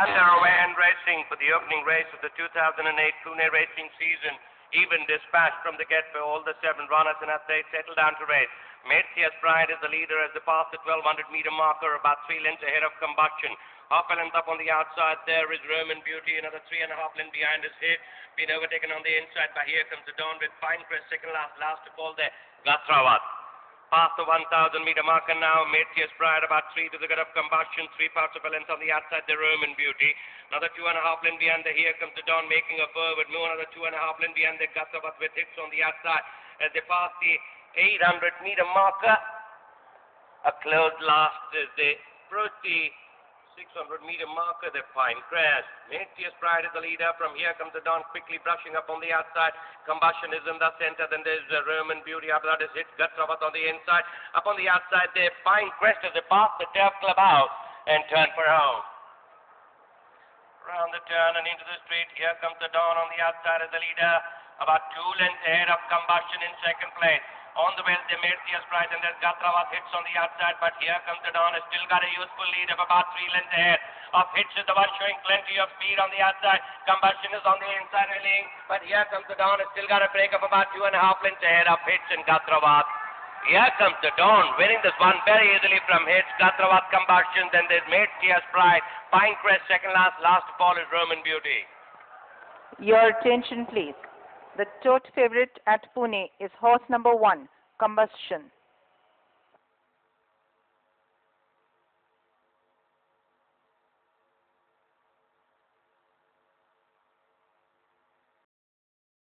And they're away and racing for the opening race of the 2008 Pune racing season. Even dispatched from the get-go, all the 7 runners, and as they settle down to race, Matthias Pride is the leader as they pass the 1200-meter marker, about 3 lengths ahead of Combustion. Half a length up on the outside there is Roman Beauty, another 3.5 lengths behind is Hit. Been overtaken on the inside by Here Comes the Dawn with Pinecrest second last of all there, Gatrawat. Past the 1,000-meter marker now, Matthias Pride about 3 to the good of Combustion, 3 parts of a length on the outside, the Roman Beauty. Another 2.5 lengths behind the Here Comes the Dawn, making a forward move. Another 2.5 lengths behind the Gatrawat with Hits on the outside. As they pass the 800-meter marker, a close last as they approach the 600-meter marker, the Pinecrest. Matthias Pride is the leader. From Here Comes the Dawn, quickly brushing up on the outside. Combustion is in the center. Then there's Roman Beauty. After that is Hit, Gatrawat on the inside. Up on the outside there, Pinecrest as they pass the Turf Club house and turn for home. Around the turn and into the street, Here Comes the Dawn on the outside as the leader. About 2 lengths ahead of Combustion in second place. On the well, the Matthias Pride and there's Gatrawat Hits on the outside, but Here Comes the Dawn has still got a useful lead of about 3 lengths ahead of Hits is the one showing plenty of speed on the outside. Combustion is on the inside railing, but Here Comes the Dawn has still got a break of about 2.5 lengths ahead of Hits and Gatrawat. Here Comes the Dawn, winning this one very easily from Hits, Gatrawat, Combustion. Then there's Matthias Pride, Pinecrest second last of all is Roman Beauty. Your attention, please. The tote favorite at Pune is horse number 1, Combustion.